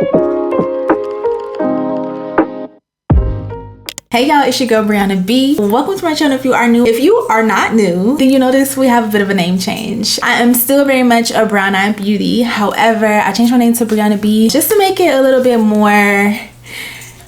Hey y'all, it's your girl Brianna B. Welcome to my channel if you are new. If you are not new, then you notice we have a bit of a name change. I am still very much a brown eyed beauty. However, I changed my name to Brianna B just to make it a little bit more,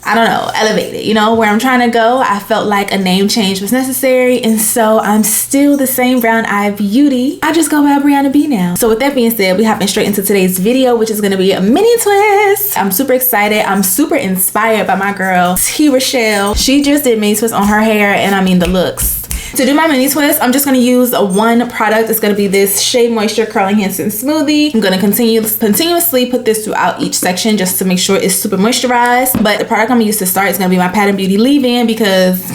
I don't know, elevated, you know, where I'm trying to go. I felt like a name change was necessary, and so I'm still the same brown eyed beauty. I just go by Brianna B now. So with that being said, we hopping straight into today's video, which is going to be a mini twist. I'm super excited. I'm super inspired by my girl T. Rochelle. She just did mini twist on her hair, and I mean the looks. To do my mini twist, I'm just going to use one product. It's going to be this Shea Moisture Curl Enhancing Smoothie. I'm going to continuously put this throughout each section just to make sure it's super moisturized. But the product I'm going to use to start is going to be my Pattern Beauty leave-in because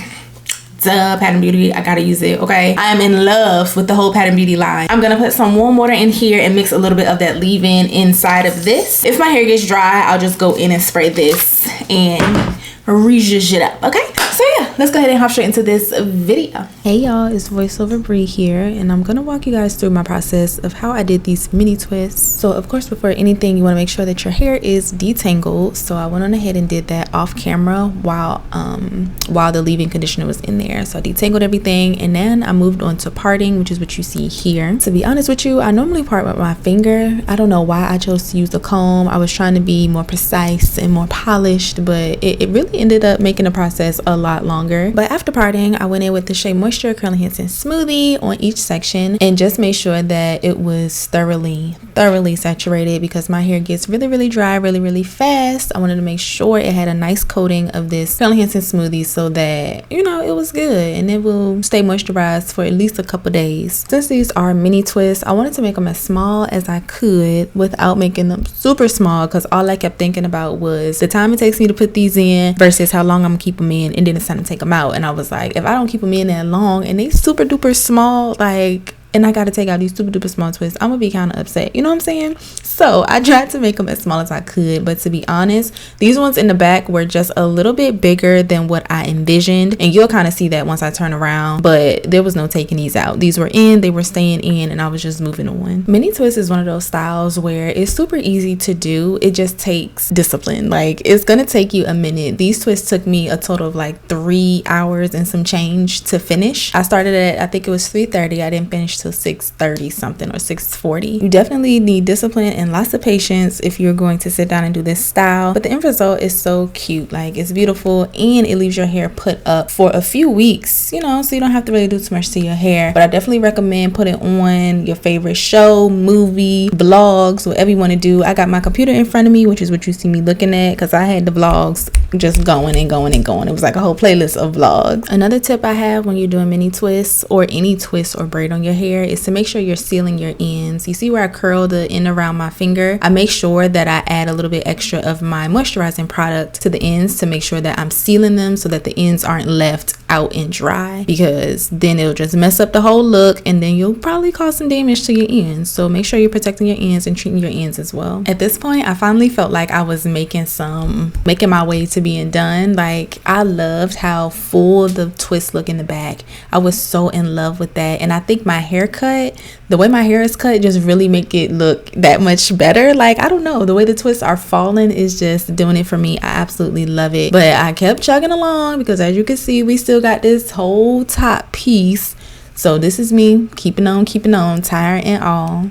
duh, Pattern Beauty, I gotta use it, okay? I am in love with the whole Pattern Beauty line. I'm gonna put some warm water in here and mix a little bit of that leave-in inside of this. If my hair gets dry, I'll just go in and spray this and re-zhuzh it up, okay? So yeah, let's go ahead and hop straight into this video. Hey y'all, it's voiceover Bree here, and I'm gonna walk you guys through my process of how I did these mini twists. So of course, before anything, you want to make sure that your hair is detangled. So I went on ahead and did that off camera while the leave-in conditioner was in there. So I detangled everything, and then I moved on to parting, which is what you see here. To be honest with you, I normally part with my finger. I don't know why I chose to use the comb. I was trying to be more precise and more polished, but it really ended up making the process a lot longer. But after parting, I went in with the Shea Moisture Curl Enhancing Smoothie on each section and just made sure that it was thoroughly saturated because my hair gets really dry really fast. I wanted to make sure it had a nice coating of this curl enhancing smoothie so that, you know, it was good and it will stay moisturized for at least a couple days. Since these are mini twists, I wanted to make them as small as I could without making them super small, because all I kept thinking about was the time it takes me to put these in versus how long I'm gonna keep them in, and then it's time to take them out. And I was like, if I don't keep them in that long and they super duper small, like, and I gotta take out these super duper small twists, I'm gonna be kind of upset, you know what I'm saying? So I tried to make them as small as I could, but to be honest, these ones in the back were just a little bit bigger than what I envisioned, and you'll kind of see that once I turn around. But there was no taking these out. These were in, they were staying in, and I was just moving on. Mini twist is one of those styles where it's super easy to do. It just takes discipline. Like, it's gonna take you a minute. These twists took me a total of like 3 hours and some change to finish. I started at, I think it was 3:30. I didn't finish till 6:30 something or 6:40. You definitely need discipline and lots of patience if you're going to sit down and do this style, but the end result is so cute. Like, it's beautiful, and it leaves your hair put up for a few weeks, you know, so you don't have to really do too much to your hair. But I definitely recommend putting on your favorite show, movie, vlogs, whatever you want to do. I got my computer in front of me, which is what you see me looking at, because I had the vlogs just going and going and going. It was like a whole playlist of vlogs. Another tip I have when you're doing mini twists or any twist or braid on your hair is to make sure you're sealing your ends. You see where I curl the end around my finger? I make sure that I add a little bit extra of my moisturizing product to the ends to make sure that I'm sealing them so that the ends aren't left out and dry, because then it'll just mess up the whole look and then you'll probably cause some damage to your ends. So make sure you're protecting your ends and treating your ends as well. At this point, I finally felt like I was making my way to being done. Like, I loved how full the twist look in the back. I was so in love with that, and I think my haircut, the way my hair is cut, just really make it look that much better. Like, I don't know, the way the twists are falling is just doing it for me. I absolutely love it. But I kept chugging along because, as you can see, we still got this whole top piece. So this is me keeping on, tire and all.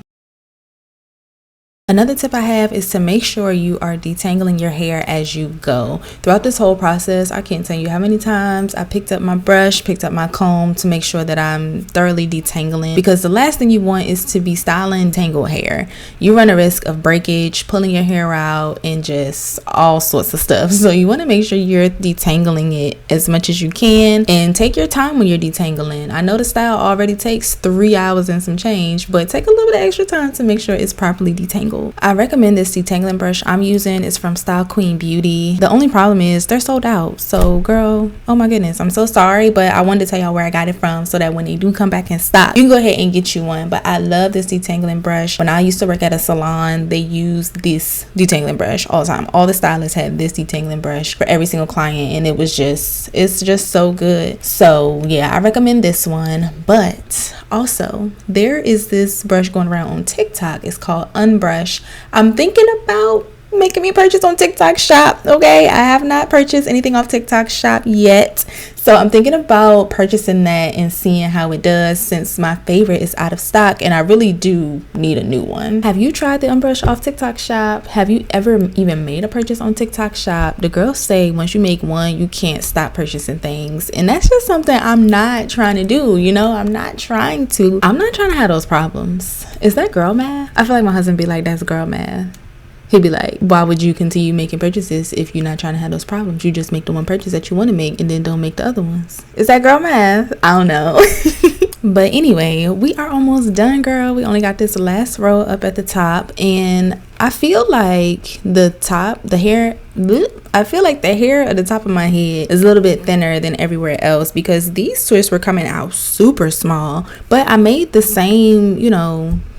Another tip I have is to make sure you are detangling your hair as you go. Throughout this whole process, I can't tell you how many times I picked up my brush, picked up my comb to make sure that I'm thoroughly detangling, because the last thing you want is to be styling tangled hair. You run a risk of breakage, pulling your hair out, and just all sorts of stuff. So you want to make sure you're detangling it as much as you can, and take your time when you're detangling. I know the style already takes 3 hours and some change, but take a little bit of extra time to make sure it's properly detangled. I recommend this detangling brush I'm using. It's from Style Queen Beauty. The only problem is they're sold out. So girl, oh my goodness, I'm so sorry, but I wanted to tell y'all where I got it from so that when they do come back and stock, you can go ahead and get you one. But I love this detangling brush. When I used to work at a salon, they used this detangling brush all the time. All the stylists had this detangling brush for every single client, and it's just so good. So yeah, I recommend this one. But also, there is this brush going around on TikTok. It's called Unbrush. I'm thinking about making me purchase on TikTok shop. Okay, I have not purchased anything off TikTok shop yet, so I'm thinking about purchasing that and seeing how it does, since my favorite is out of stock and I really do need a new one. Have you tried the Unbrush off TikTok shop? Have you ever even made a purchase on TikTok shop? The girls say once you make one, you can't stop purchasing things, and that's just something I'm not trying to do. You know, I'm not trying to have those problems. Is that girl math? I feel like my husband be like, that's girl math. He'd be like, why would you continue making purchases if you're not trying to have those problems? You just make the one purchase that you want to make and then don't make the other ones. Is that girl math? I don't know. But anyway, we are almost done, girl. We only got this last row up at the top, and I feel like the hair at the top of my head is a little bit thinner than everywhere else, because these twists were coming out super small, but I made the same,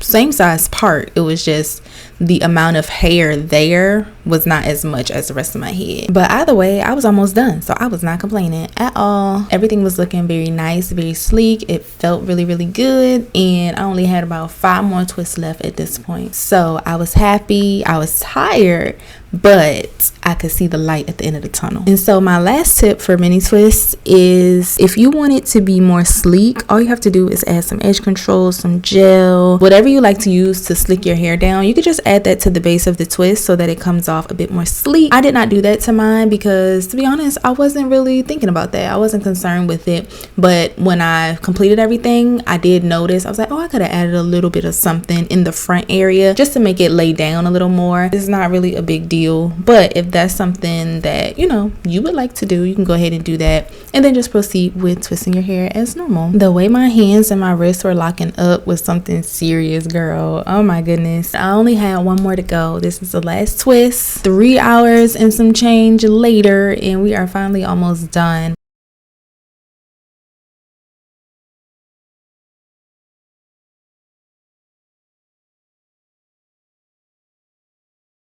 same size part. It was just the amount of hair there was not as much as the rest of my head. But either way, I was almost done, so I was not complaining at all. Everything was looking very nice, very sleek. It felt really, really good, and I only had about 5 more twists left at this point. So I was happy. I was tired, but I could see the light at the end of the tunnel. And so my last tip for mini twists is, if you want it to be more sleek, all you have to do is add some edge control, some gel, whatever you like to use to slick your hair down. You could just add that to the base of the twist so that it comes off a bit more sleek. I did not do that to mine because, to be honest, I wasn't really thinking about that. I wasn't concerned with it, but when I completed everything, I did notice. I was like, oh, I could have added a little bit of something in the front area just to make it lay down a little more. It's not really a big deal, but if that's something that you would like to do, you can go ahead and do that, and then just proceed with twisting your hair as normal. The way my hands and my wrists were locking up was something serious, girl. Oh my goodness. I only had 1 more to go. This is the last twist. 3 hours and some change later, and we are finally almost done.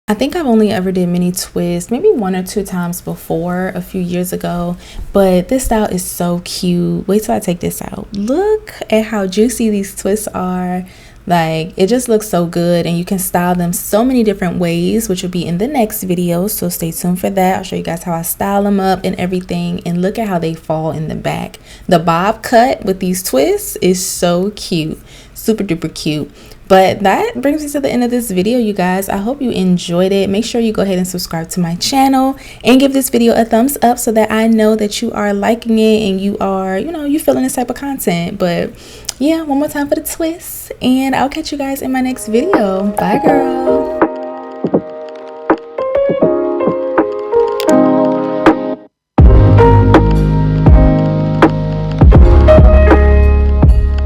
I think I've only ever did mini twists maybe 1 or 2 times before, a few years ago, but this style is so cute. Wait till I take this out. Look at how juicy these twists are. Like, it just looks so good, and you can style them so many different ways, which will be in the next video, so stay tuned for that. I'll show you guys how I style them up and everything, and look at how they fall in the back. The bob cut with these twists is so cute, super duper cute. But that brings me to the end of this video, you guys. I hope you enjoyed it. Make sure you go ahead and subscribe to my channel and give this video a thumbs up so that I know that you are liking it and you are, you feeling this type of content. But yeah, one more time for the twist, and I'll catch you guys in my next video. Bye, girl.